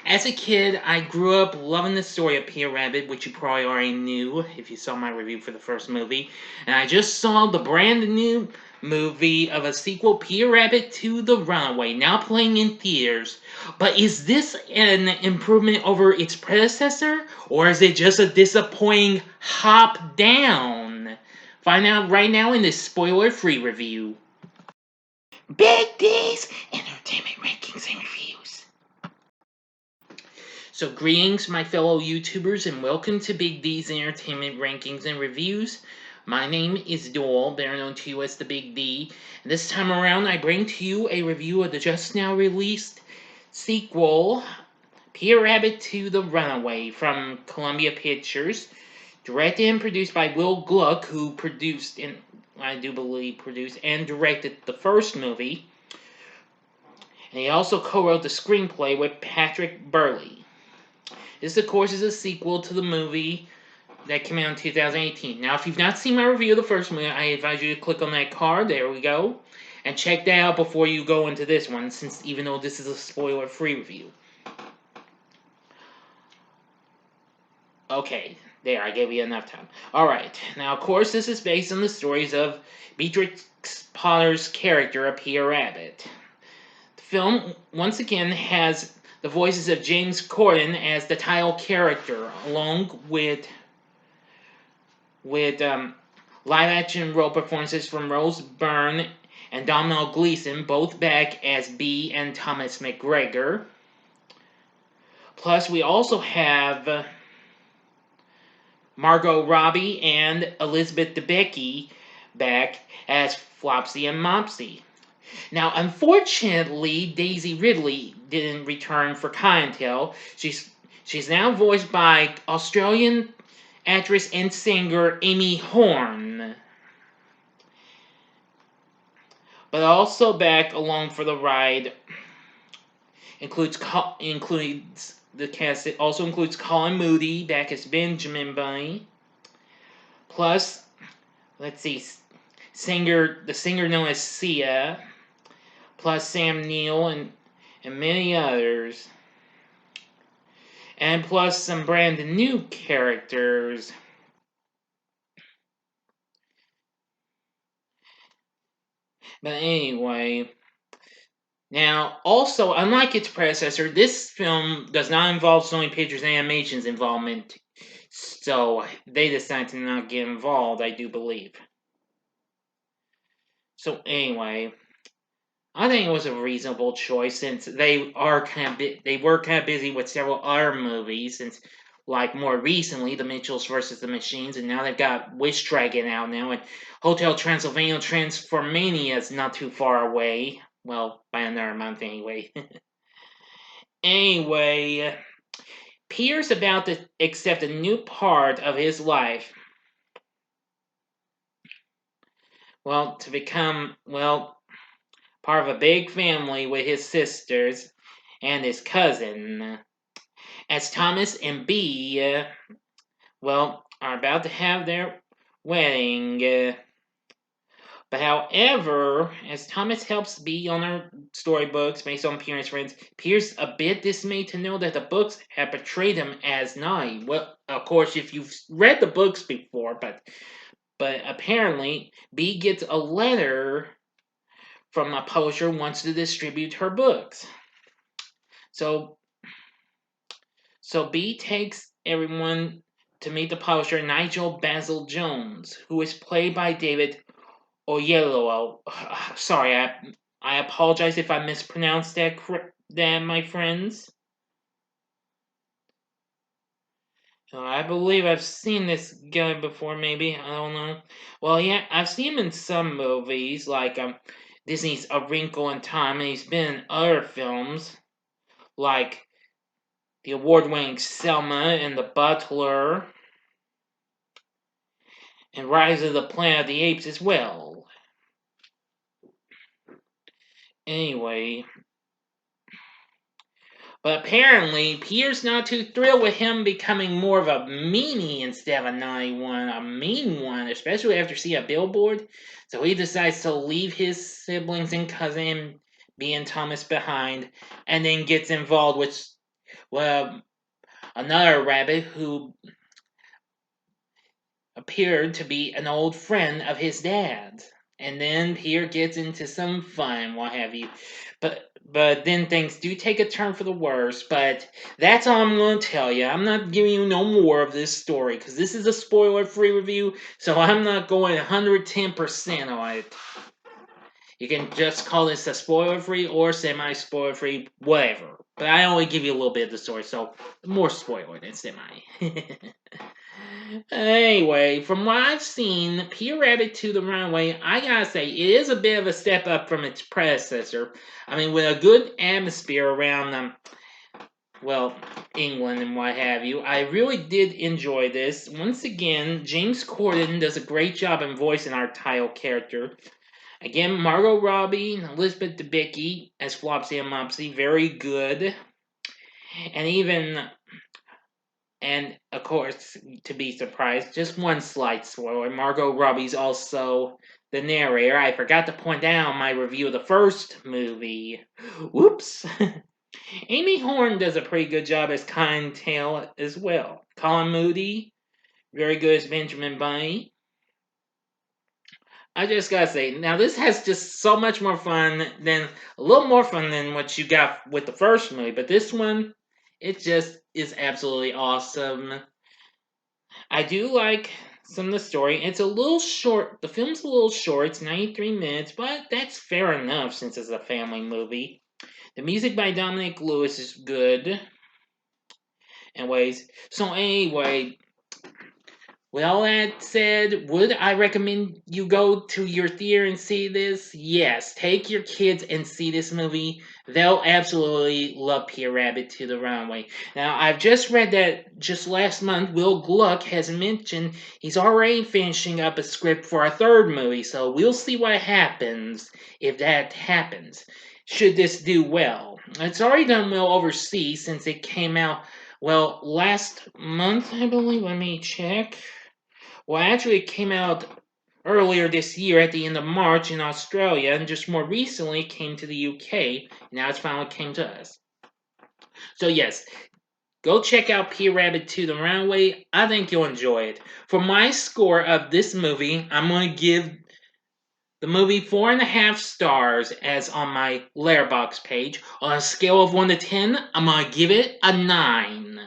As a kid, I grew up loving the story of Peter Rabbit, which you probably already knew if you saw my review for the first movie. And I just saw the brand new movie of a sequel, Peter Rabbit to the Runaway, now playing in theaters. But is this an improvement over its predecessor, or is it just a disappointing hop down? Find out right now in this spoiler-free review. Big D's Entertainment Rankings and Reviews. So greetings, my fellow YouTubers, and welcome to Big D's Entertainment Rankings and Reviews. My name is Doyle, better known to you as the Big D, and this time around I bring to you a review of the just now released sequel, Peter Rabbit to the Runaway, from Columbia Pictures, directed and produced by Will Gluck, who produced, and I do believe produced and directed the first movie, and he also co-wrote the screenplay with Patrick Burley. This, of course, is a sequel to the movie that came out in 2018. Now, if you've not seen my review of the first movie, I advise you to click on that card. There we go. And check that out before you go into this one, since even though this is a spoiler-free review. Okay, there, I gave you enough time. Alright, now, of course, this is based on the stories of Beatrix Potter's character of Peter Rabbit. The film, once again, has the voices of James Corden as the title character, along with live-action role performances from Rose Byrne and Domhnall Gleeson, both back as Bee and Thomas McGregor. Plus, we also have Margot Robbie and Elizabeth Debicki back as Flopsy and Mopsy. Now, unfortunately, Daisy Ridley didn't return for clientele. She's now voiced by Australian actress and singer Amy Horn. But also back along for the ride includes the cast. It also includes Colin Moody back as Benjamin Bunny. Plus, let's see, the singer known as Sia. Plus Sam Neill and many others. And plus some brand new characters. But anyway, now also, unlike its predecessor, this film does not involve Sony Pictures Animation's involvement. So they decided to not get involved, I do believe. So anyway, I think it was a reasonable choice since they were kind of busy with several other movies, since like more recently The Mitchells vs. the Machines, and now they've got Wish Dragon out now, and Hotel Transylvania Transformania is not too far away. Well, by another month anyway. Anyway, Peter's about to accept a new part of his life. Well, to become, part of a big family with his sisters and his cousin. As Thomas and Bee, are about to have their wedding. But however, as Thomas helps Bee on her storybooks based on Peter and his friends, Peter's a bit dismayed to know that the books have portrayed him as naughty. Well, of course, if you've read the books before, but apparently, Bee gets a letter from a publisher who wants to distribute her books. So Bee takes everyone to meet the publisher, Nigel Basil Jones, who is played by David Oyelowo. Sorry, I apologize if I mispronounced that, my friends. I believe I've seen this guy before, maybe. I don't know. Well, yeah, I've seen him in some movies, like Disney's A Wrinkle in Time, and he's been in other films, like the award-winning Selma and The Butler, and Rise of the Planet of the Apes as well. Anyway, but apparently, Peter's not too thrilled with him becoming more of a meanie instead of a naughty one, a mean one, especially after seeing a billboard. So he decides to leave his siblings and cousin Bee and Thomas behind, and then gets involved well, another rabbit who appeared to be an old friend of his dad. And then Peter gets into some fun, what have you. But then things do take a turn for the worse. But that's all I'm going to tell you. I'm not giving you no more of this story because this is a spoiler-free review. So I'm not going 110% on it. You can just call this a spoiler-free or semi-spoiler-free, whatever. But I only give you a little bit of the story, so more spoiler than semi. Anyway, from what I've seen, Peter Rabbit 2 The Runaway, I gotta say, it is a bit of a step up from its predecessor. I mean, with a good atmosphere around, well, England and what have you. I really did enjoy this. Once again, James Corden does a great job in voicing our title character. Again, Margot Robbie and Elizabeth Debicki as Flopsy and Mopsy, very good. And of course, to be surprised, just one slight spoiler, Margot Robbie's also the narrator. I forgot to point out my review of the first movie. Whoops. Amy Horn does a pretty good job as Cotton Tail as well. Colin Moody, very good as Benjamin Bunny. I just gotta say, now this has just so much more fun than a little more fun than what you got with the first movie, but this one, it just is absolutely awesome. I do like some of the story. It's a little short. The film's a little short. It's 93 minutes, but that's fair enough since it's a family movie. The music by Dominic Lewis is good. Anyway, with all that said, would I recommend you go to your theater and see this? Yes, take your kids and see this movie. They'll absolutely love Peter Rabbit to the Runaway. Now, I've just read that just last month, Will Gluck has mentioned he's already finishing up a script for a third movie, so we'll see what happens if that happens. Should this do well? It's already done well overseas since it came out, well, last month, I believe. Let me check. Well, actually, it came out earlier this year at the end of March in Australia, and just more recently came to the UK. Now it's finally came to us. So yes, go check out Peter Rabbit 2 The Runaway. I think you'll enjoy it. For my score of this movie, I'm going to give the movie 4.5 stars as on my Letterboxd page. On a scale of 1 to 10, I'm going to give it a 9.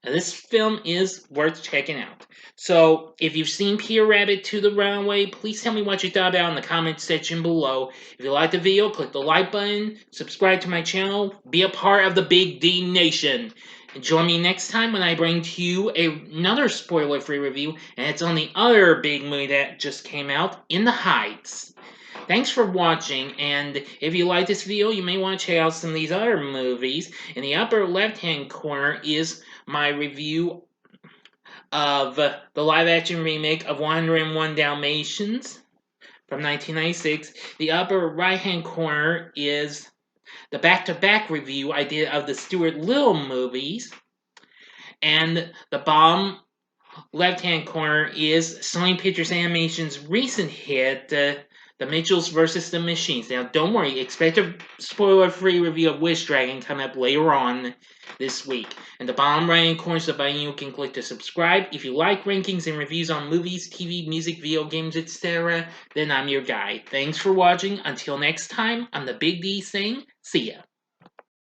Now, this film is worth checking out. So, if you've seen Peter Rabbit 2 The Runaway, please tell me what you thought about in the comment section below. If you liked the video, click the like button, subscribe to my channel, be a part of the Big D Nation. And join me next time when I bring to you another spoiler-free review, and it's on the other big movie that just came out, In the Heights. Thanks for watching, and if you like this video, you may want to check out some of these other movies. In the upper left-hand corner is my review of the live-action remake of 101 Dalmatians from 1996. The upper right-hand corner is the back-to-back review I did of the Stuart Little movies. And the bottom left-hand corner is Sony Pictures Animation's recent hit, The Mitchells vs. the Machines. Now, don't worry, expect a spoiler-free review of Wish Dragon coming up later on this week. And the bottom right-hand corner is the button you can click to subscribe. If you like rankings and reviews on movies, TV, music, video games, etc., then I'm your guy. Thanks for watching. Until next time, I'm the Big D saying, see ya.